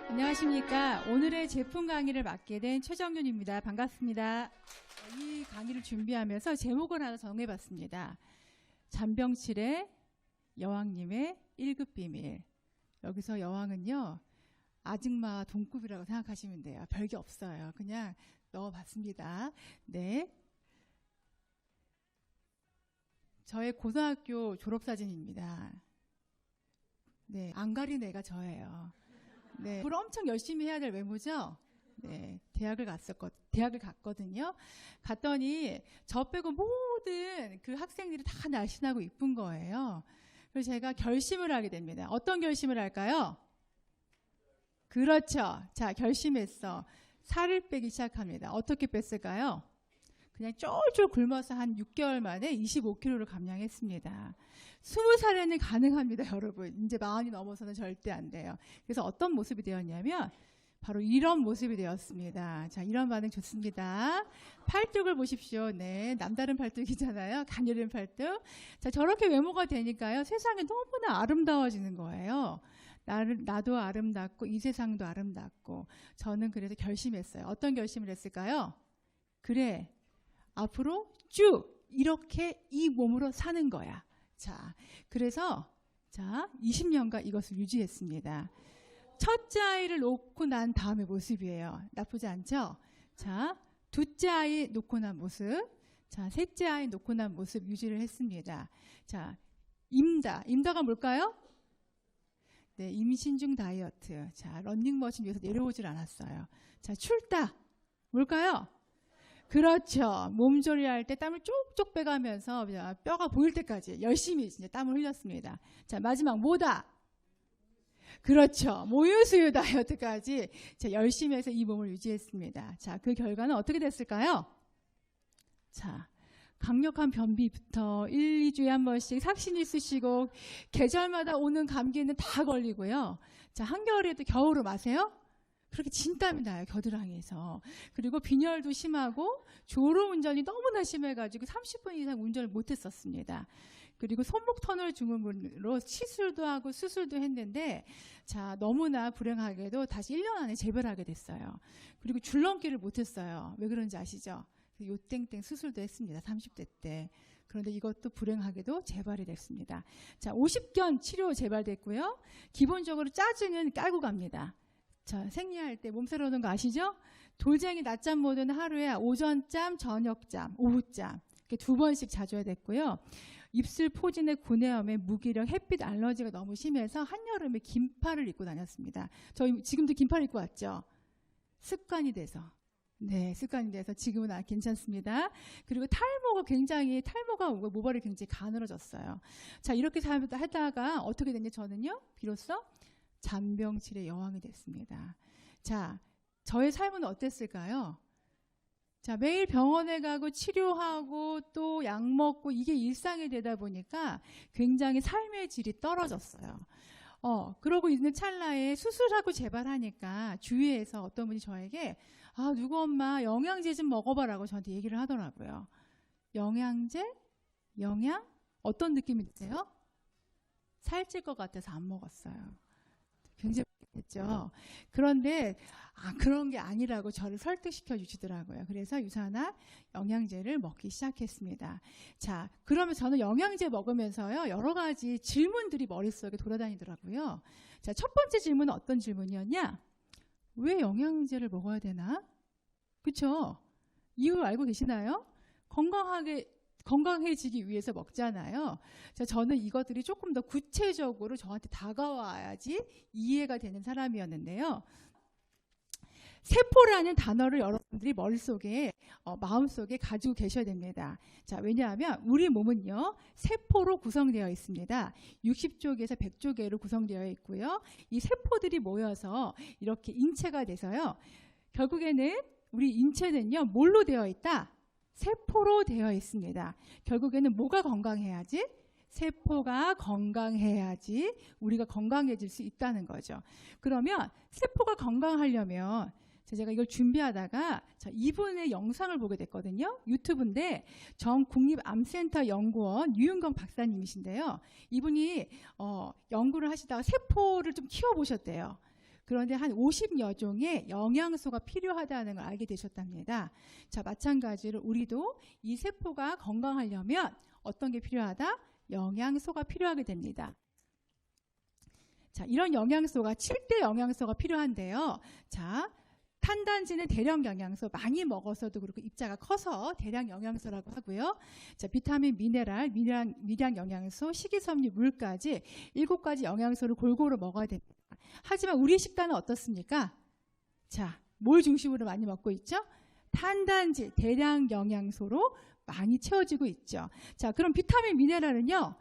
안녕하십니까. 오늘의 제품 강의를 맡게 된 최정윤입니다. 반갑습니다. 이 강의를 준비하면서 제목을 하나 정해봤습니다. 잔병칠의 여왕님의 1급 비밀. 여기서 여왕은요, 아줌마 동급이라고 생각하시면 돼요. 별게 없어요. 그냥 넣어봤습니다. 네. 저의 고등학교 졸업사진입니다. 네, 안 가린 애가 저예요. 네, 그걸 엄청 열심히 해야 될 외모죠. 네, 대학을 갔거든요. 갔더니 저 빼고 모든 그 학생들이 다 날씬하고 이쁜 거예요. 그래서 제가 결심을 하게 됩니다. 어떤 결심을 할까요? 그렇죠. 자, 결심했어. 살을 빼기 시작합니다. 어떻게 뺐을까요? 그냥 쫄쫄 굶어서 한 6개월 만에 25kg를 감량했습니다. 20살에는 가능합니다, 여러분. 이제 40이 넘어서는 절대 안 돼요. 그래서 어떤 모습이 되었냐면 바로 이런 모습이 되었습니다. 자, 이런 반응 좋습니다. 팔뚝을 보십시오. 네, 남다른 팔뚝이잖아요. 가녀린 팔뚝. 자, 저렇게 외모가 되니까요, 세상이 너무나 아름다워지는 거예요. 나도 아름답고 이 세상도 아름답고. 저는 그래서 결심했어요. 어떤 결심을 했을까요? 그래, 앞으로 쭉 이렇게 이 몸으로 사는 거야. 자, 그래서 20년간 이것을 유지했습니다. 첫째 아이를 놓고 난 다음의 모습이에요. 나쁘지 않죠? 자, 둘째 아이 놓고 난 모습. 자, 셋째 아이 놓고 난 모습 유지를 했습니다. 자, 임다가 뭘까요? 네, 임신 중 다이어트. 자, 런닝머신 위에서 내려오질 않았어요. 자, 출다. 뭘까요? 그렇죠. 몸조리할 때 땀을 쪽쪽 빼가면서 뼈가 보일 때까지 열심히 진짜 땀을 흘렸습니다. 자, 마지막 뭐다? 그렇죠. 모유수유 다이어트까지 열심히 해서 이 몸을 유지했습니다. 자, 그 결과는 어떻게 됐을까요? 자, 강력한 변비부터 1, 2주에 한 번씩 삭신이 쓰시고 계절마다 오는 감기는 다 걸리고요. 자, 한겨울에도 겨울을 마세요? 그렇게 진땀이 나요, 겨드랑이에서. 그리고 빈혈도 심하고 졸음운전이 너무나 심해가지고 30분 이상 운전을 못했었습니다. 그리고 손목 터널 증후군으로 시술도 하고 수술도 했는데, 자, 너무나 불행하게도 다시 1년 안에 재발하게 됐어요. 그리고 줄넘기를 못했어요. 왜 그런지 아시죠? 요땡땡 수술도 했습니다, 30대 때. 그런데 이것도 불행하게도 재발이 됐습니다. 자, 50견 치료 재발됐고요. 기본적으로 짜증은 깔고 갑니다. 자, 생리할 때 몸살 오는 거 아시죠? 돌쟁이 낮잠 모드는 하루에 오전잠, 저녁잠, 오후잠 이렇게 2번씩 자줘야 됐고요. 입술 포진의 구내염에 무기력, 햇빛 알러지가 너무 심해서 한여름에 긴팔을 입고 다녔습니다. 저희 지금도 긴팔 입고 왔죠? 습관이 돼서. 네, 습관이 돼서 지금은 괜찮습니다. 그리고 탈모가 오고 모발이 굉장히 가늘어졌어요. 자, 이렇게 하다가 어떻게 됐냐, 저는요, 비로소 잔병칠의 여왕이 됐습니다. 자, 저의 삶은 어땠을까요? 자, 매일 병원에 가고 치료하고 또 약 먹고 이게 일상이 되다 보니까 굉장히 삶의 질이 떨어졌어요. 그러고 있는 찰나에 수술하고 재발하니까 주위에서 어떤 분이 저에게 누구 엄마 영양제 좀 먹어봐라고 저한테 얘기를 하더라고요. 영양제? 영양? 어떤 느낌이 드세요? 살찔 것 같아서 안 먹었어요. 굉장히 했죠. 그런데 그런 게 아니라고 저를 설득시켜 주시더라고요. 그래서 유산화 영양제를 먹기 시작했습니다. 자, 그러면 저는 영양제 먹으면서요, 여러 가지 질문들이 머릿속에 돌아다니더라고요. 자, 첫 번째 질문은 어떤 질문이었냐? 왜 영양제를 먹어야 되나? 그렇죠? 이유 알고 계시나요? 건강해지기 위해서 먹잖아요. 자, 저는 이것들이 조금 더 구체적으로 저한테 다가와야지 이해가 되는 사람이었는데요. 세포라는 단어를 여러분들이 머릿속에, 마음속에 가지고 계셔야 됩니다. 자, 왜냐하면 우리 몸은요, 세포로 구성되어 있습니다. 60조개에서 100조개로 구성되어 있고요. 이 세포들이 모여서 이렇게 인체가 돼서요, 결국에는 우리 인체는요, 뭘로 되어 있다? 세포로 되어 있습니다. 결국에는 뭐가 건강해야지? 세포가 건강해야지 우리가 건강해질 수 있다는 거죠. 그러면 세포가 건강하려면 제가 이걸 준비하다가 이분의 영상을 보게 됐거든요. 유튜브인데 전국립암센터 연구원 유윤경 박사님이신데요. 이분이 연구를 하시다가 세포를 좀 키워보셨대요. 그런데 한 50여 종의 영양소가 필요하다는 걸 알게 되셨답니다. 자, 마찬가지로 우리도 이 세포가 건강하려면 어떤 게 필요하다? 영양소가 필요하게 됩니다. 자, 이런 영양소가 7대 영양소가 필요한데요. 자, 탄단지는 대량 영양소, 많이 먹어서도 그렇고 입자가 커서 대량 영양소라고 하고요. 자, 비타민, 미네랄, 미량 영양소, 식이섬유, 물까지 7가지 영양소를 골고루 먹어야 됩니다. 하지만 우리 식단은 어떻습니까? 자, 뭘 중심으로 많이 먹고 있죠? 탄단지, 대량 영양소로 많이 채워지고 있죠. 자, 그럼 비타민, 미네랄은요?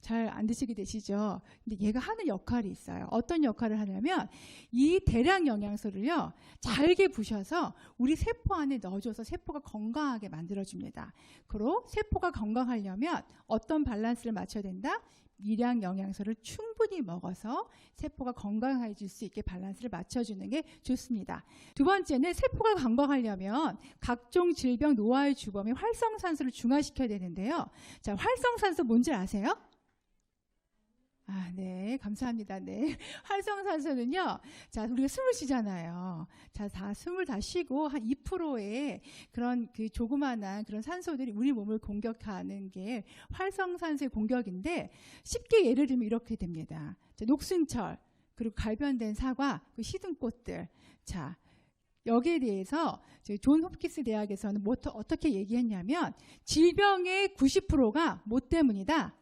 잘 안 드시게 되시죠? 근데 얘가 하는 역할이 있어요. 어떤 역할을 하냐면 이 대량 영양소를요, 잘게 부셔서 우리 세포 안에 넣어줘서 세포가 건강하게 만들어줍니다. 그리고 세포가 건강하려면 어떤 밸런스를 맞춰야 된다? 미량 영양소를 충분히 먹어서 세포가 건강해질 수 있게 밸런스를 맞춰주는 게 좋습니다. 두 번째는 세포가 건강하려면 각종 질병 노화의 주범인 활성산소를 중화시켜야 되는데요. 자, 활성산소 뭔지 아세요? 아, 네, 감사합니다. 네. 활성산소는요, 자, 우리가 숨을 쉬잖아요. 자, 숨을 다 쉬고 한 2%의 그런 그 조그마한 그런 산소들이 우리 몸을 공격하는 게 활성산소의 공격인데, 쉽게 예를 들면 이렇게 됩니다. 자, 녹순철, 그리고 갈변된 사과, 그 시든꽃들. 자, 여기에 대해서 존 홉킨스 대학에서는 어떻게 얘기했냐면, 질병의 90%가 뭐 때문이다?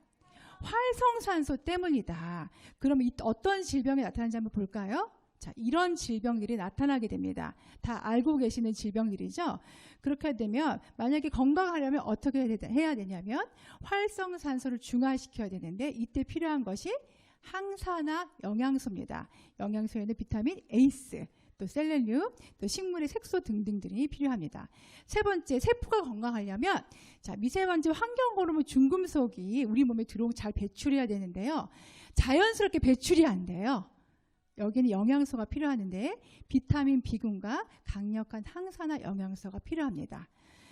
활성산소 때문이다. 그럼 어떤 질병이 나타나는지 한번 볼까요? 자, 이런 질병들이 나타나게 됩니다. 다 알고 계시는 질병들이죠. 그렇게 되면 만약에 건강하려면 어떻게 해야 되냐면 활성산소를 중화시켜야 되는데 이때 필요한 것이 항산화 영양소입니다. 영양소에는 비타민 에이스, 또 셀레늄, 또 식물의 색소 등등들이 필요합니다. 세 번째, 세포가 건강하려면 자, 미세먼지 환경 호르몬 중금속이 우리 몸에 들어오고 잘 배출해야 되는데요. 자연스럽게 배출이 안 돼요. 여기는 영양소가 필요하는데 비타민 B군과 강력한 항산화 영양소가 필요합니다.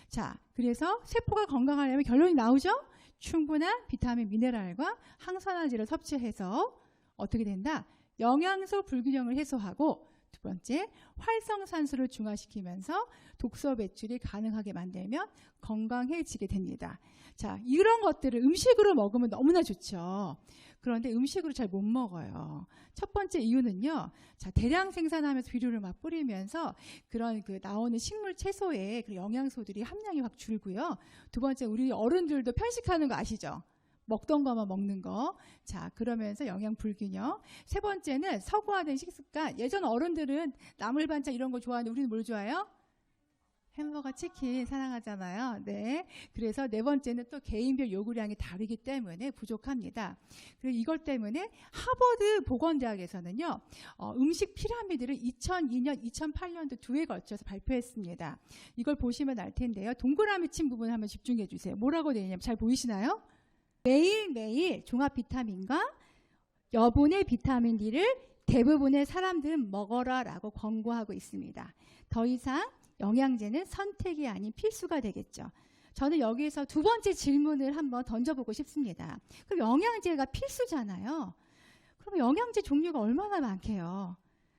자, 그래서 세포가 건강하려면 결론이 나오죠? 충분한 비타민, 미네랄과 항산화질을 섭취해서 어떻게 된다? 영양소 불균형을 해소하고 두 번째, 활성산소를 중화시키면서 독소 배출이 가능하게 만들면 건강해지게 됩니다. 자, 이런 것들을 음식으로 먹으면 너무나 좋죠. 그런데 음식으로 잘 못 먹어요. 첫 번째 이유는요. 자, 대량 생산하면서 비료를 막 뿌리면서 그런 그 나오는 식물 채소의 그 영양소들이 함량이 확 줄고요. 두 번째, 우리 어른들도 편식하는 거 아시죠? 먹던 것만 먹는 거. 자, 그러면서 영양 불균형. 세 번째는 서구화된 식습관. 예전 어른들은 나물 반찬 이런 거 좋아하는데 우리는 뭘 좋아해요? 햄버거, 치킨 사랑하잖아요. 네. 그래서 네 번째는 또 개인별 요구량이 다르기 때문에 부족합니다. 그리고 이것 때문에 하버드 보건대학에서는요, 음식 피라미드를 2002년, 2008년도 2회 걸쳐서 발표했습니다. 이걸 보시면 알 텐데요. 동그라미 친 부분 한번 집중해 주세요. 뭐라고 되어 있냐면 잘 보이시나요? 매일매일 종합 비타민과 여분의 비타민 D를 대부분의 사람들은 먹어라 라고 권고하고 있습니다. 더 이상 영양제는 선택이 아닌 필수가 되겠죠. 저는 여기에서 두 번째 질문을 한번 던져보고 싶습니다. 그럼 영양제가 필수잖아요. 그럼 영양제 종류가 얼마나 많게요?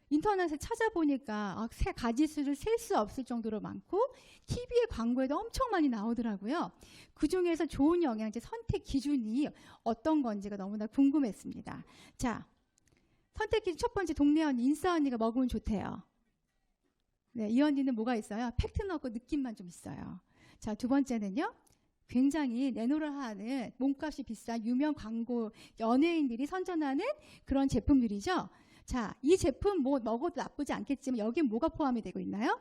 인터넷에 찾아보니까 가지수를 셀 수 없을 정도로 많고 TV의 광고에도 엄청 많이 나오더라고요. 그중에서 좋은 영양제 선택 기준이 어떤 건지가 너무나 궁금했습니다. 자, 선택 기준 첫 번째, 동네 언니, 인싸 언니가 먹으면 좋대요. 네, 이 언니는 뭐가 있어요? 팩트는 없고 느낌만 좀 있어요. 자, 두 번째는요. 굉장히 내노라 하는 몸값이 비싼 유명 광고 연예인들이 선전하는 그런 제품들이죠. 자, 이 제품 뭐 먹어도 나쁘지 않겠지만 여기에 뭐가 포함이 되고 있나요?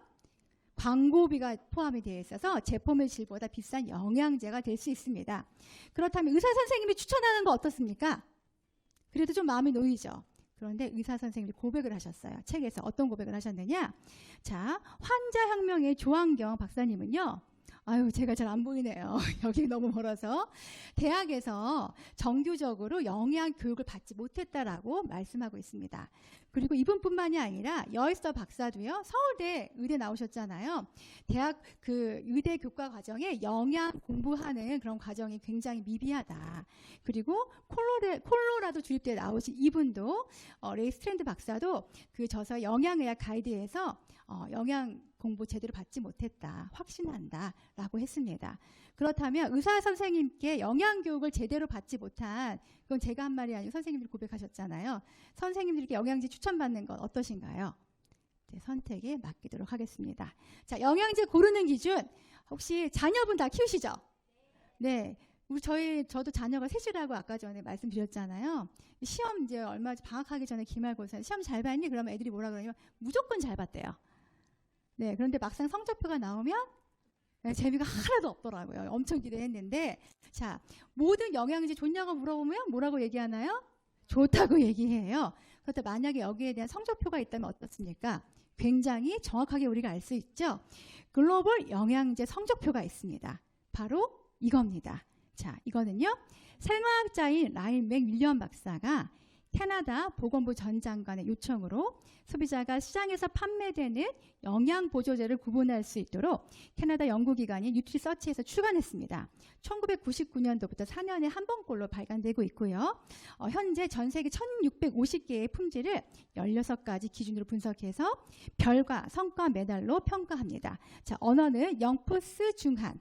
광고비가 포함이 되어 있어서 제품의 질보다 비싼 영양제가 될 수 있습니다. 그렇다면 의사 선생님이 추천하는 거 어떻습니까? 그래도 좀 마음이 놓이죠. 그런데 의사 선생님이 고백을 하셨어요. 책에서 어떤 고백을 하셨느냐? 자, 환자혁명의 조한경 박사님은요. 아유, 제가 잘 안 보이네요. 여기 너무 멀어서. 대학에서 정규적으로 영양 교육을 받지 못했다라고 말씀하고 있습니다. 그리고 이분뿐만이 아니라 여의서 박사도요. 서울대 의대 나오셨잖아요. 대학 그 의대 교과 과정에 영양 공부하는 그런 과정이 굉장히 미비하다. 그리고 콜로라도 주립대 나오신 이분도 레이 스트랜드 박사도 그 저서 영양의학 가이드에서 영양 공부 제대로 받지 못했다. 확신한다. 라고 했습니다. 그렇다면 의사 선생님께 영양교육을 제대로 받지 못한, 그건 제가 한 말이 아니고 선생님들이 고백하셨잖아요. 선생님들께 영양제 추천받는 건 어떠신가요? 네, 선택에 맡기도록 하겠습니다. 자, 영양제 고르는 기준, 혹시 자녀분 다 키우시죠? 네. 저도 자녀가 셋이라고 아까 전에 말씀드렸잖아요. 시험 이제 얼마 방학하기 전에 기말고사 시험 잘 봤니? 그러면 애들이 뭐라 그러냐면 무조건 잘 봤대요. 네, 그런데 막상 성적표가 나오면 재미가 하나도 없더라고요. 엄청 기대했는데, 자, 모든 영양제 좋냐고 물어보면 뭐라고 얘기하나요? 좋다고 얘기해요. 그렇다 만약에 여기에 대한 성적표가 있다면 어떻습니까? 굉장히 정확하게 우리가 알 수 있죠. 글로벌 영양제 성적표가 있습니다. 바로 이겁니다. 자, 이거는요. 생화학자인 라인 맥윌리엄 박사가 캐나다 보건부 전 장관의 요청으로 소비자가 시장에서 판매되는 영양보조제를 구분할 수 있도록 캐나다 연구기관인 뉴트리서치에서 출간했습니다. 1999년도부터 4년에 한 번꼴로 발간되고 있고요. 현재 전 세계 1650개의 품질을 16가지 기준으로 분석해서 별과 성과 메달로 평가합니다. 자, 언어는 영포스 중한.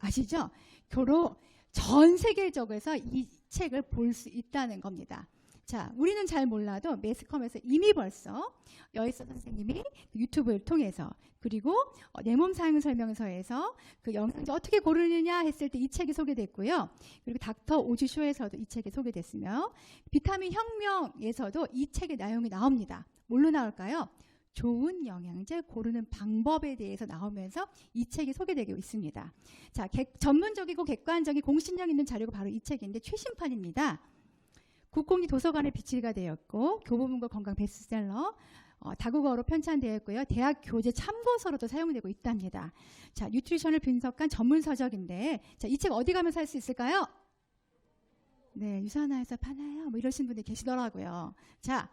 아시죠? 교로 전 세계적에서 이 책을 볼 수 있다는 겁니다. 자, 우리는 잘 몰라도 매스컴에서 이미 벌써 여의서 선생님이 유튜브를 통해서, 그리고 내 몸 사용 설명서에서 그 영양제 어떻게 고르느냐 했을 때 이 책이 소개됐고요. 그리고 닥터 오지 쇼에서도 이 책이 소개됐으며, 비타민 혁명에서도 이 책의 내용이 나옵니다. 뭘로 나올까요? 좋은 영양제 고르는 방법에 대해서 나오면서 이 책이 소개되고 있습니다. 자, 전문적이고 객관적인 공신력 있는 자료가 바로 이 책인데 최신판입니다. 국공립 도서관에 비치가 되었고, 교보문고 건강 베스트셀러, 다국어로 편찬되었고요. 대학 교재 참고서로도 사용되고 있답니다. 자, 뉴트리션을 분석한 전문 서적인데, 자, 이 책 어디 가면 살 수 있을까요? 네, 유산화에서 파나요? 뭐 이러신 분들이 계시더라고요. 자,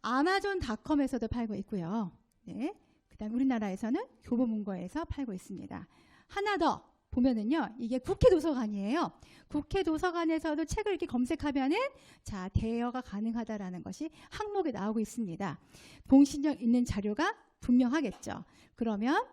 아마존닷컴에서도 팔고 있고요. 네, 그다음 우리나라에서는 교보문고에서 팔고 있습니다. 하나 더 보면은요, 이게 국회 도서관이에요. 국회 도서관에서도 책을 이렇게 검색하면은 자, 대여가 가능하다라는 것이 항목에 나오고 있습니다. 공신력 있는 자료가 분명하겠죠. 그러면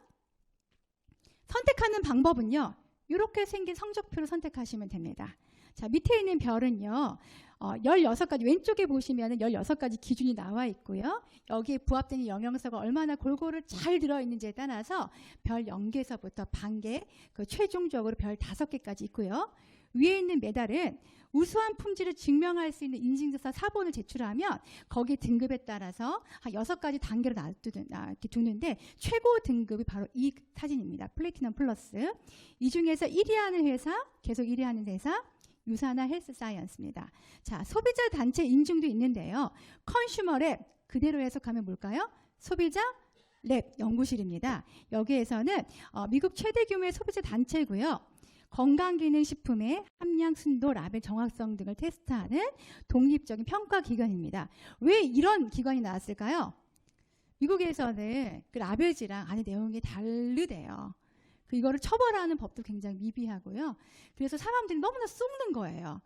선택하는 방법은요, 이렇게 생긴 성적표를 선택하시면 됩니다. 자, 밑에 있는 별은요, 16가지, 왼쪽에 보시면 16가지 기준이 나와 있고요. 여기에 부합되는 영양소가 얼마나 골고루 잘 들어있는지에 따라서 별 0개에서부터 반개, 그 최종적으로 별 5개까지 있고요. 위에 있는 메달은 우수한 품질을 증명할 수 있는 인증서사 사본을 제출하면 거기 등급에 따라서 한 6가지 단계로 이렇게 두는데, 최고 등급이 바로 이 사진입니다. 플래티넘 플러스. 이 중에서 1위 하는 회사, 계속 1위 하는 회사, 유산화 헬스 사이언스입니다. 자, 소비자 단체 인증도 있는데요. 컨슈머랩, 그대로 해석하면 뭘까요? 소비자 랩 연구실입니다. 여기에서는 미국 최대 규모의 소비자 단체고요. 건강기능식품의 함량, 순도, 라벨 정확성 등을 테스트하는 독립적인 평가기관입니다. 왜 이런 기관이 나왔을까요? 미국에서는 그 라벨지랑 안에 내용이 다르대요. 이거를 처벌하는 법도 굉장히 미비하고요. 그래서 사람들이 너무나 쏟는 거예요.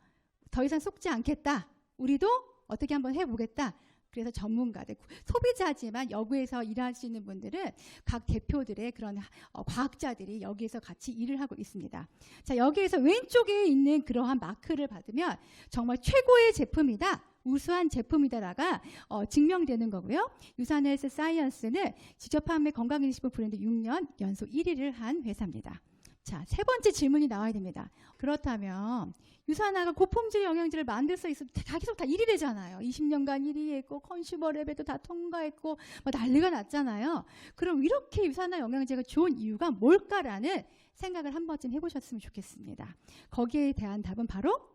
더 이상 속지 않겠다. 우리도 어떻게 한번 해보겠다. 그래서 전문가들, 소비자지만 여기에서 일하시는 분들은 각 대표들의 그런 과학자들이 여기에서 같이 일을 하고 있습니다. 자, 여기에서 왼쪽에 있는 그러한 마크를 받으면 정말 최고의 제품이다, 우수한 제품이다라가 증명되는 거고요. 유산헬스 사이언스는 직접 판매 건강기능식품 브랜드 6년 연속 1위를 한 회사입니다. 자, 세 번째 질문이 나와야 됩니다. 그렇다면 유산화가 고품질 영양제를 만들 수 있으면 계속 다 1위 되잖아요. 20년간 1위 했고 컨슈머랩에도 다 통과했고 뭐 난리가 났잖아요. 그럼 이렇게 유산화 영양제가 좋은 이유가 뭘까라는 생각을 한 번쯤 해보셨으면 좋겠습니다. 거기에 대한 답은 바로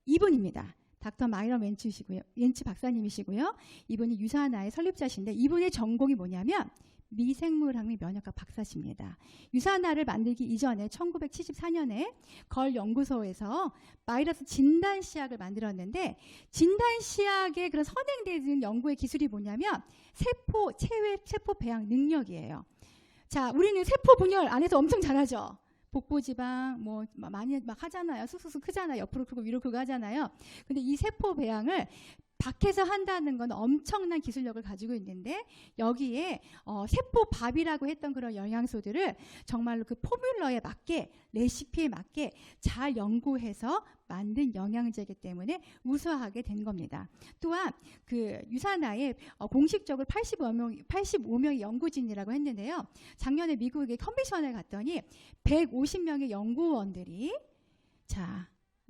2번입니다. 닥터 마이런 웬츠 박사님이시고요. 이분이 유산화의 설립자신데 이분의 전공이 뭐냐면 미생물학 및 면역학 박사십니다. 유산화를 만들기 이전에 1974년에 걸 연구소에서 바이러스 진단 시약을 만들었는데 진단 시약의 그런 선행되는 연구의 기술이 뭐냐면 세포 배양 능력이에요. 자, 우리는 세포 분열 안에서 엄청 잘하죠. 복부지방 뭐 많이 막 하잖아요. 쑥쑥 크잖아요. 옆으로 크고 위로 크고 하잖아요. 근데 이 세포 배양을 밖에서 한다는 건 엄청난 기술력을 가지고 있는데 여기에 세포밥이라고 했던 그런 영양소들을 정말로 그 포뮬러에 맞게 레시피에 맞게 잘 연구해서 만든 영양제이기 때문에 우수하게 된 겁니다. 또한 그 유산화에 공식적으로 85명의 연구진이라고 했는데요. 작년에 미국의 컨벤션에 갔더니 150명의 연구원들이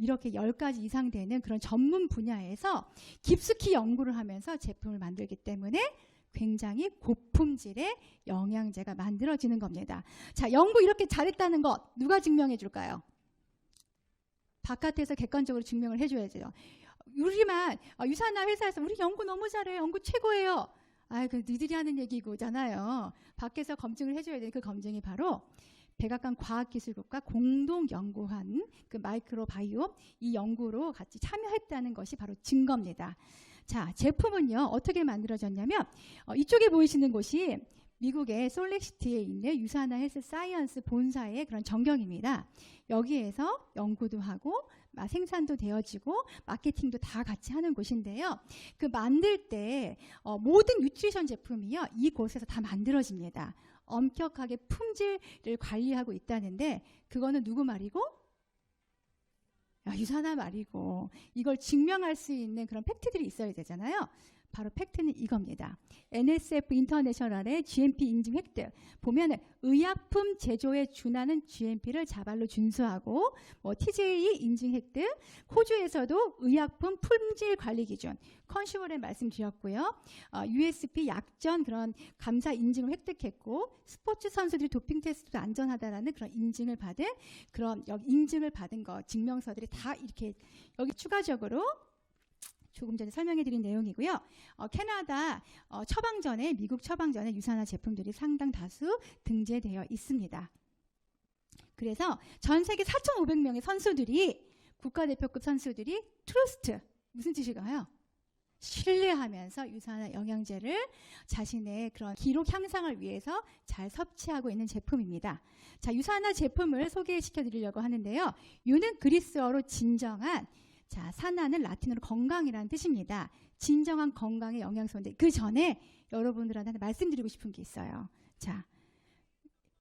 이렇게 10가지 이상 되는 그런 전문 분야에서 깊숙이 연구를 하면서 제품을 만들기 때문에 굉장히 고품질의 영양제가 만들어지는 겁니다. 자, 연구 이렇게 잘했다는 것 누가 증명해 줄까요? 바깥에서 객관적으로 증명을 해줘야죠. 우리만 유산화 회사에서 우리 연구 너무 잘해, 연구 최고예요. 그 니들이 하는 얘기고잖아요. 밖에서 검증을 해줘야 되는 그 검증이 바로 백악관 과학기술국과 공동 연구한 그 마이크로바이옴 이 연구로 같이 참여했다는 것이 바로 증거입니다. 자, 제품은요 어떻게 만들어졌냐면 이쪽에 보이시는 곳이 미국의 솔렉시티에 있는 유산화 헬스 사이언스 본사의 그런 전경입니다. 여기에서 연구도 하고 생산도 되어지고 마케팅도 다 같이 하는 곳인데요. 그 만들 때 모든 뉴트리션 제품이요 이곳에서 다 만들어집니다. 엄격하게 품질을 관리하고 있다는데 그거는 누구 말이고? 유산화 말이고 이걸 증명할 수 있는 그런 팩트들이 있어야 되잖아요. 바로 팩트는 이겁니다. NSF 인터내셔널의 GMP 인증 획득 보면은 의약품 제조에 준하는 GMP를 자발로 준수하고 TGA 인증 획득 호주에서도 의약품 품질 관리 기준 컨슈머에 말씀드렸고요. USP 약전 그런 감사 인증을 획득했고 스포츠 선수들이 도핑 테스트도 안전하다라는 그런 인증을 받은 그런 인증을 받은 거 증명서들이 다 이렇게 여기 추가적으로 조금 전에 설명해드린 내용이고요. 캐나다 처방전에 미국 처방전에 유산화 제품들이 상당 다수 등재되어 있습니다. 그래서 전 세계 4,500명의 선수들이 국가대표급 선수들이 트러스트 무슨 뜻일까요? 신뢰하면서 유산화 영양제를 자신의 그런 기록 향상을 위해서 잘 섭취하고 있는 제품입니다. 자, 유산화 제품을 소개시켜 드리려고 하는데요. 유는 그리스어로 진정한 산화는 라틴어로 건강이라는 뜻입니다. 진정한 건강의 영양소인데 그 전에 여러분들한테 말씀드리고 싶은 게 있어요. 자,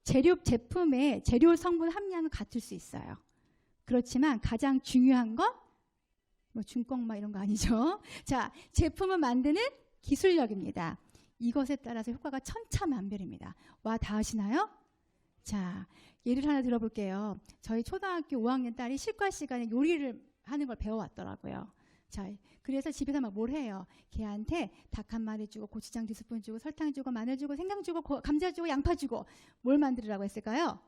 제품의 재료 성분 함량은 같을 수 있어요. 그렇지만 가장 중요한 건 중꺾마 이런 거 아니죠. 자, 제품을 만드는 기술력입니다. 이것에 따라서 효과가 천차만별입니다. 와 닿으시나요? 자, 예를 하나 들어볼게요. 저희 초등학교 5학년 딸이 실과 시간에 요리를 하는 걸 배워왔더라고요. 자, 그래서 집에서 막 뭘 해요. 걔한테 닭 한 마리 주고 고추장 2스푼 주고 설탕 주고 마늘 주고 생강 주고 감자 주고 양파 주고 뭘 만들으라고 했을까요?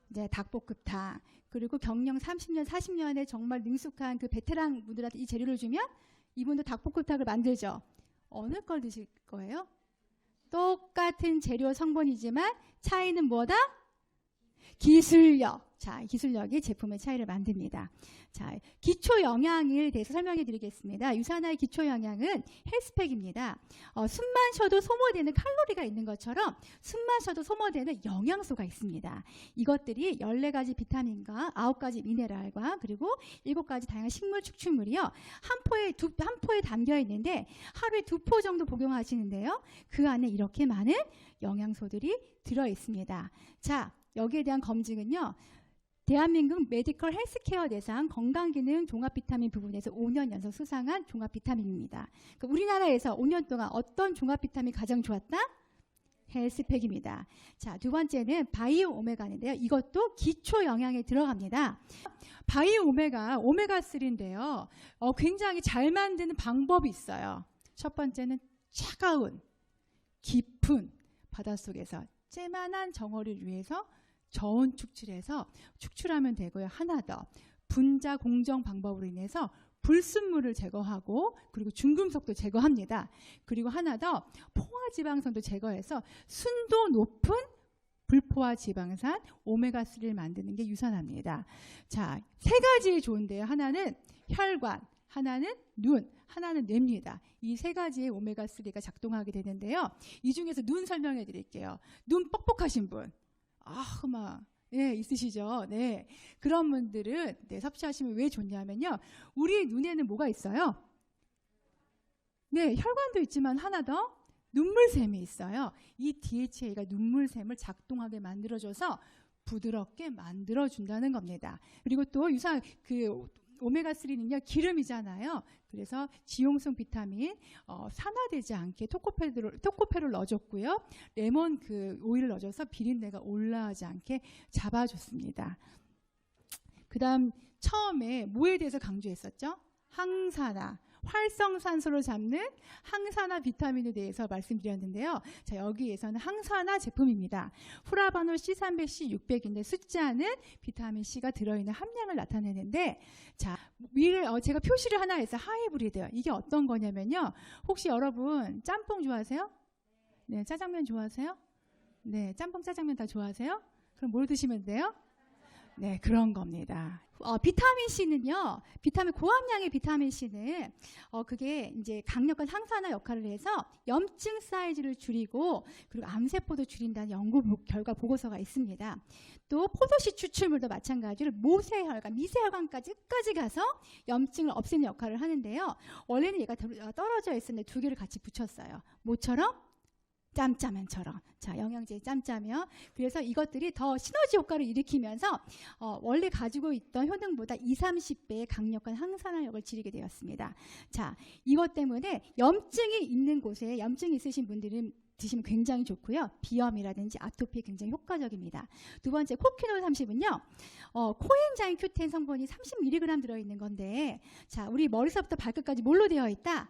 이제 닭볶음탕. 그리고 경력 30년 40년에 정말 능숙한 그 베테랑 분들한테 이 재료를 주면 이분도 닭볶음탕을 만들죠. 어느 걸 드실 거예요? 똑같은 재료 성분이지만 차이는 뭐다? 기술력. 자, 기술력이 제품의 차이를 만듭니다. 자, 기초 영양에 대해서 설명해 드리겠습니다. 유산화의 기초 영양은 헬스팩입니다. 숨만 쉬어도 소모되는 칼로리가 있는 것처럼 숨만 쉬어도 소모되는 영양소가 있습니다. 이것들이 14가지 비타민과 9가지 미네랄과 그리고 7가지 다양한 식물 축출물이요. 한 포에 담겨 있는데 하루에 2포 정도 복용하시는데요. 그 안에 이렇게 많은 영양소들이 들어 있습니다. 자, 여기에 대한 검증은요. 대한민국 메디컬 헬스케어 대상 건강기능 종합비타민 부분에서 5년 연속 수상한 종합비타민입니다. 그러니까 우리나라에서 5년 동안 어떤 종합비타민이 가장 좋았다? 헬스팩입니다. 자, 두 번째는 바이오 오메가인데요. 이것도 기초 영양에 들어갑니다. 바이오 오메가3인데요. 굉장히 잘 만드는 방법이 있어요. 첫 번째는 차가운 깊은 바닷속에서 쬐만한 정어를 위해서 저온 축출해서 축출하면 되고요. 하나 더 분자 공정 방법으로 인해서 불순물을 제거하고 그리고 중금속도 제거합니다. 그리고 하나 더 포화지방산도 제거해서 순도 높은 불포화 지방산 오메가3를 만드는 게 유산합니다. 자, 세 가지 좋은데요. 하나는 혈관, 하나는 눈, 하나는 뇌입니다. 이 세 가지의 오메가3가 작동하게 되는데요. 이 중에서 눈 설명해 드릴게요. 눈 뻑뻑하신 분. 예, 있으시죠? 네. 그런 분들은 섭취하시면 왜 좋냐면요. 우리 눈에는 뭐가 있어요? 네, 혈관도 있지만 하나 더 눈물샘이 있어요. 이 DHA가 눈물샘을 작동하게 만들어줘서 부드럽게 만들어준다는 겁니다. 그리고 또 오메가3는요 기름이잖아요. 그래서 지용성 비타민 산화되지 않게 토코페롤 넣어줬고요. 레몬 오일을 넣어줘서 비린내가 올라오지 않게 잡아줬습니다. 그다음 처음에 뭐에 대해서 강조했었죠? 항산화. 활성산소를 잡는 항산화 비타민에 대해서 말씀드렸는데요. 자, 여기에서는 항산화 제품입니다. 후라바놀 C300, C600인데 숫자는 비타민 C가 들어있는 함량을 나타내는데, 자, 제가 표시를 하나 해서 하이브리드. 이게 어떤 거냐면요. 혹시 여러분 짬뽕 좋아하세요? 네, 짜장면 좋아하세요? 네, 짬뽕 짜장면 다 좋아하세요? 그럼 뭘 드시면 돼요? 네, 그런 겁니다. 비타민 C는요, 고함량의 비타민 C는 그게 이제 강력한 항산화 역할을 해서 염증 사이즈를 줄이고 그리고 암세포도 줄인다는 연구 결과 보고서가 있습니다. 또 포도씨 추출물도 마찬가지로 모세혈관, 미세혈관까지 끝까지 가서 염증을 없애는 역할을 하는데요. 원래는 얘가 떨어져 있었는데 두 개를 같이 붙였어요. 뭐처럼? 짬짜면처럼. 자, 영양제의 짬짜면. 그래서 이것들이 더 시너지 효과를 일으키면서 원래 가지고 있던 효능보다 20-30배의 강력한 항산화력을 지니게 되었습니다. 자, 이것 때문에 염증이 있는 곳에 염증이 있으신 분들은 드시면 굉장히 좋고요. 비염이라든지 아토피에 굉장히 효과적입니다. 두 번째, 코퀴놀 30은요. 코엔자임 Q10 성분이 30mg 들어있는 건데, 자, 우리 머리서부터 발끝까지 뭘로 되어 있다?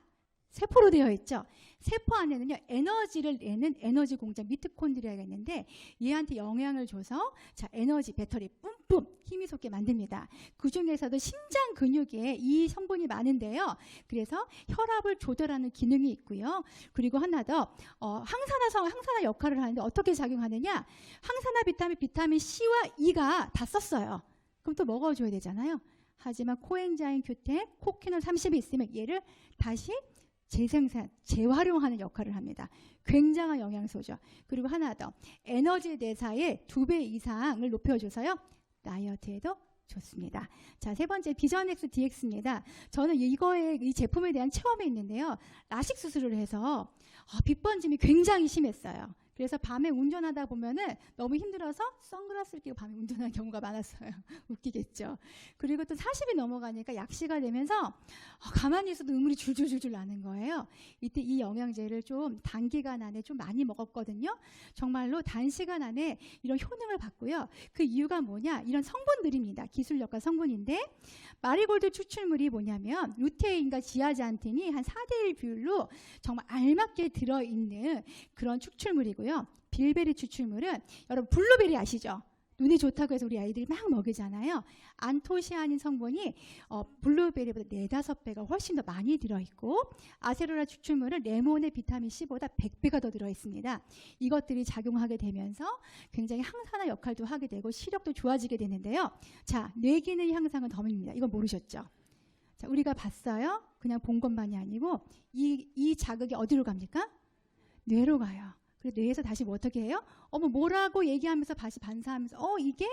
세포로 되어 있죠. 세포 안에는요, 에너지를 내는 에너지 공장 미토콘드리아가 있는데 얘한테 영향을 줘서 자, 에너지 배터리 뿜뿜 힘이 솟게 만듭니다. 그 중에서도 심장 근육에 이 성분이 많은데요. 그래서 혈압을 조절하는 기능이 있고요. 그리고 하나 더 항산화 역할을 하는데 어떻게 작용하느냐? 항산화 비타민 C와 E가 다 썼어요. 그럼 또 먹어줘야 되잖아요. 하지만 코엔자임 Q10, 코퀴놀 30이 있으면 얘를 다시 재생산, 재활용하는 역할을 합니다. 굉장한 영양소죠. 그리고 하나 더, 에너지 대사의 2배 이상을 높여줘서요, 다이어트에도 좋습니다. 자, 세 번째, 비전엑스 DX입니다. 저는 이 제품에 대한 체험이 있는데요. 라식 수술을 해서 빛번짐이 굉장히 심했어요. 그래서 밤에 운전하다 보면은 너무 힘들어서 선글라스를 끼고 밤에 운전하는 경우가 많았어요. 웃기겠죠. 그리고 또 40이 넘어가니까 약시가 되면서 가만히 있어도 눈물이 줄줄줄줄 나는 거예요. 이때 이 영양제를 좀 단기간 안에 좀 많이 먹었거든요. 정말로 단시간 안에 이런 효능을 받고요. 그 이유가 뭐냐? 이런 성분들입니다. 기술력과 성분인데 마리골드 추출물이 뭐냐면 루테인과 지아잔틴이 한 4대1 비율로 정말 알맞게 들어있는 그런 추출물이고요. 빌베리 추출물은 여러분 블루베리 아시죠? 눈이 좋다고 해서 우리 아이들이 막 먹이잖아요. 안토시아닌 성분이 블루베리보다 4-5배가 훨씬 더 많이 들어있고 아세로라 추출물은 레몬의 비타민 C보다 100배가 더 들어있습니다. 이것들이 작용하게 되면서 굉장히 항산화 역할도 하게 되고 시력도 좋아지게 되는데요. 자, 뇌기능 향상은 덤입니다. 이건 모르셨죠? 자, 우리가 봤어요. 그냥 본 것만이 아니고 이 자극이 어디로 갑니까? 뇌로 가요. 그래서 뇌에서 다시 어떻게 해요? 뭐라고 얘기하면서 다시 반사하면서 이게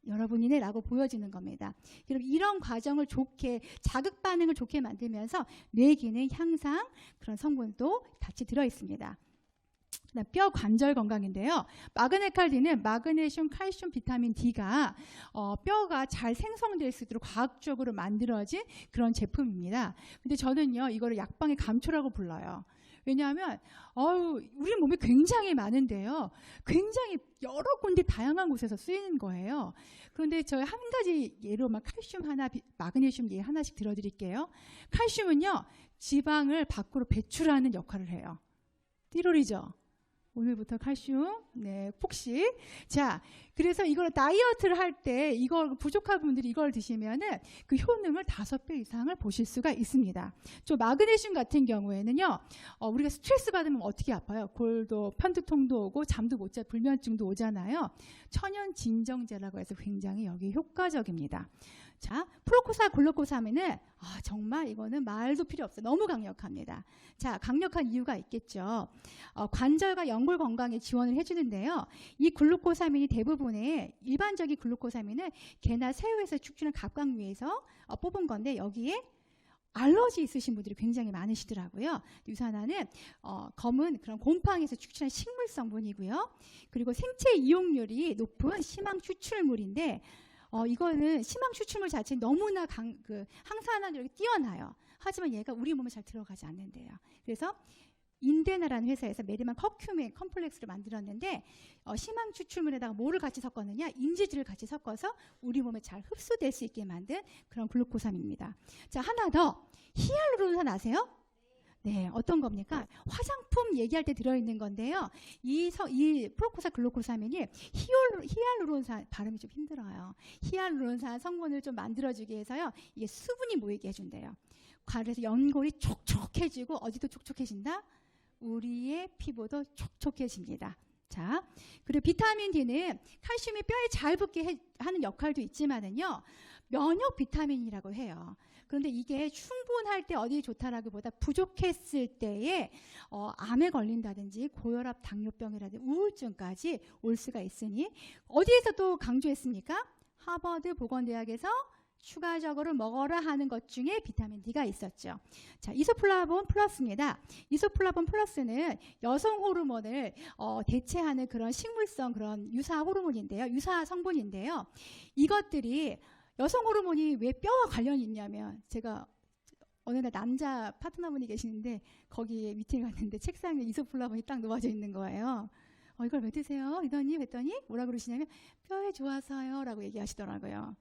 여러분이네 라고 보여지는 겁니다. 여러분 이런 과정을 좋게 자극 반응을 좋게 만들면서 뇌 기능 향상 그런 성분도 같이 들어있습니다. 뼈 관절 건강인데요. 마그네칼디는 마그네슘, 칼슘, 비타민 D가 뼈가 잘 생성될 수 있도록 과학적으로 만들어진 그런 제품입니다. 근데 저는요 이거를 약방의 감초라고 불러요. 왜냐하면 우리 몸에 굉장히 많은데요. 굉장히 여러 군데 다양한 곳에서 쓰이는 거예요. 그런데 저희 한 가지 예로 칼슘 하나, 마그네슘 예 하나씩 들어드릴게요. 칼슘은요. 지방을 밖으로 배출하는 역할을 해요. 띠로리죠. 오늘부터 칼슘, 네, 폭식. 자, 그래서 이걸 다이어트를 할 때 이걸 부족한 분들이 이걸 드시면은 그 효능을 5배 이상을 보실 수가 있습니다. 저 마그네슘 같은 경우에는요, 우리가 스트레스 받으면 어떻게 아파요? 골도 편두통도 오고 잠도 못 자, 불면증도 오잖아요. 천연 진정제라고 해서 굉장히 여기 효과적입니다. 자, 프로코사 글루코사민은 정말 이거는 말도 필요 없어요. 너무 강력합니다. 자, 강력한 이유가 있겠죠. 관절과 연골 건강에 지원을 해주는데요. 이 글루코사민이 대부분의 일반적인 글루코사민은 개나 새우에서 축출한 갑각류에서 뽑은 건데 여기에 알러지 있으신 분들이 굉장히 많으시더라고요. 유산화는 검은 그런 곰팡이에서 축출한 식물 성분이고요. 그리고 생체 이용률이 높은 심황 추출물인데 이거는 심황 추출물 자체는 너무나 항산화력이 뛰어나요. 하지만 얘가 우리 몸에 잘 들어가지 않는데요. 그래서 인데나라는 회사에서 메리만 커큐민 컴플렉스를 만들었는데 심황 추출물에다가 뭐를 같이 섞었느냐? 인지질을 같이 섞어서 우리 몸에 잘 흡수될 수 있게 만든 그런 글루코삼입니다. 자, 하나 더. 히알루론산 아세요? 네, 어떤 겁니까? 화장품 얘기할 때 들어있는 건데요. 이 프로코사 글루코사민이 히알루론산, 발음이 좀 힘들어요. 히알루론산 성분을 좀 만들어주기 위해서요. 이게 수분이 모이게 해준대요. 그래서 연골이 촉촉해지고 어디도 촉촉해진다? 우리의 피부도 촉촉해집니다. 자, 그리고 비타민 D는 칼슘이 뼈에 잘 붙게 하는 역할도 있지만은요. 면역 비타민이라고 해요. 그런데 이게 충분할 때 어디 좋다라기보다 부족했을 때에 암에 걸린다든지 고혈압, 당뇨병이라든지 우울증까지 올 수가 있으니 어디에서 또 강조했습니까? 하버드 보건대학에서 추가적으로 먹어라 하는 것 중에 비타민 D가 있었죠. 자, 이소플라본 플러스입니다. 이소플라본 플러스는 여성 호르몬을 대체하는 그런 식물성 그런 유사 호르몬인데요. 유사 성분인데요. 이것들이 여성 호르몬이 왜 뼈와 관련이 있냐면 제가 어느 날 남자 파트너분이 계시는데 거기에 미팅을 갔는데 책상에 이소플라본이 딱 놓아져 있는 거예요. 이걸 왜 드세요? 했더니 뭐라 그러시냐면 뼈에 좋아서요 라고 얘기하시더라고요.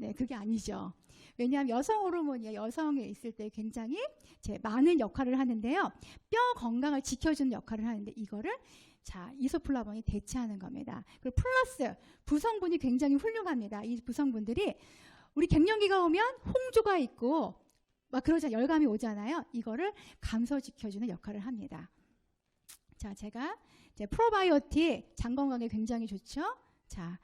네, 그게 아니죠. 왜냐하면 여성 호르몬이 여성에 있을 때 굉장히 많은 역할을 하는데요. 뼈 건강을 지켜주는 역할을 하는데 이거를 자, 이소플라본이 대체하는 겁니다. 그리고 플러스 부성분이 굉장히 훌륭합니다. 이 부성분들이 우리 갱년기가 오면 홍조가 있고 막 그러자 열감이 오잖아요. 이거를 감소시켜주는 역할을 합니다. 자, 제가 이제 프로바이오틱 장 건강에 굉장히 좋죠. 자,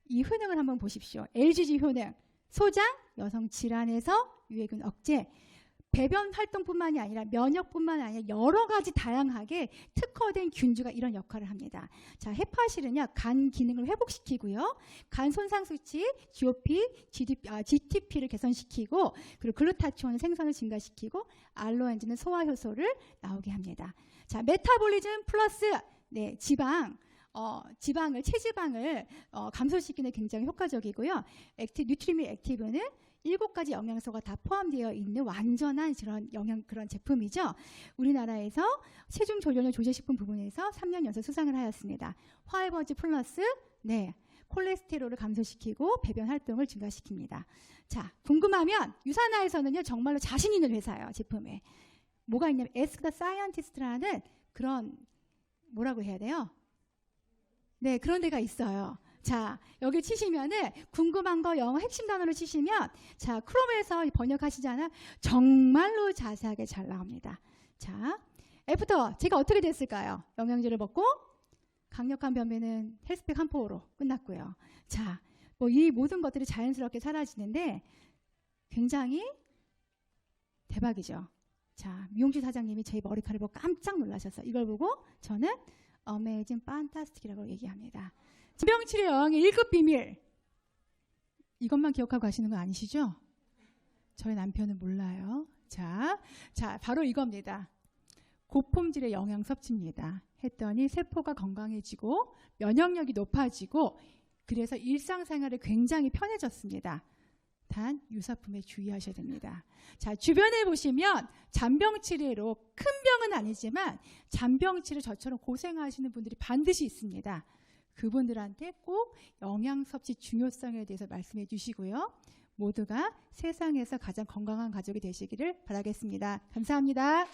이 효능을 한번 보십시오. LGG 효능, 소장, 여성 질환에서 유해균 억제, 배변 활동뿐만이 아니라 면역뿐만 아니라 여러 가지 다양하게 특화된 균주가 이런 역할을 합니다. 자, 헤파실은요 간 기능을 회복시키고요, 간 손상 수치, GOP, GTP를 개선시키고, 그리고 글루타치온 생산을 증가시키고, 알로엔진은 소화 효소를 나오게 합니다. 자, 메타볼리즘 플러스 네, 체지방을 감소시키는 굉장히 효과적이고요. 뉴트리미 액티브는 7가지 영양소가 다 포함되어 있는 완전한 그런 제품이죠. 우리나라에서 체중 조절용 조제식품 부분에서 3년 연속 수상을 하였습니다. 화이버즈 플러스 네, 콜레스테롤을 감소시키고 배변 활동을 증가시킵니다. 자, 궁금하면 유산화에서는요 정말로 자신 있는 회사예요. 제품에 뭐가 있냐면 Ask the Scientist라는 그런 뭐라고 해야 돼요? 네, 그런 데가 있어요. 자, 여기 치시면은 궁금한 거 영어 핵심 단어를 치시면 자, 크롬에서 번역하시잖아요. 정말로 자세하게 잘 나옵니다. 자, 애프터 제가 어떻게 됐을까요? 영양제를 먹고 강력한 변비는 헬스팩 한 포로 끝났고요. 자, 뭐 이 모든 것들이 자연스럽게 사라지는데 굉장히 대박이죠. 자, 미용실 사장님이 제 머리카락을 보고 깜짝 놀라셨어요. 이걸 보고 저는 어메이징 판타스틱이라고 얘기합니다. 질병치료 영양의 1급 비밀. 이것만 기억하고 가시는 거 아니시죠? 저희 남편은 몰라요. 자, 바로 이겁니다. 고품질의 영양 섭취입니다. 했더니 세포가 건강해지고 면역력이 높아지고 그래서 일상생활이 굉장히 편해졌습니다. 단 유사품에 주의하셔야 됩니다. 자, 주변에 보시면 잔병 치료로 큰 병은 아니지만 잔병 치료 저처럼 고생하시는 분들이 반드시 있습니다. 그분들한테 꼭 영양 섭취 중요성에 대해서 말씀해 주시고요. 모두가 세상에서 가장 건강한 가족이 되시기를 바라겠습니다. 감사합니다.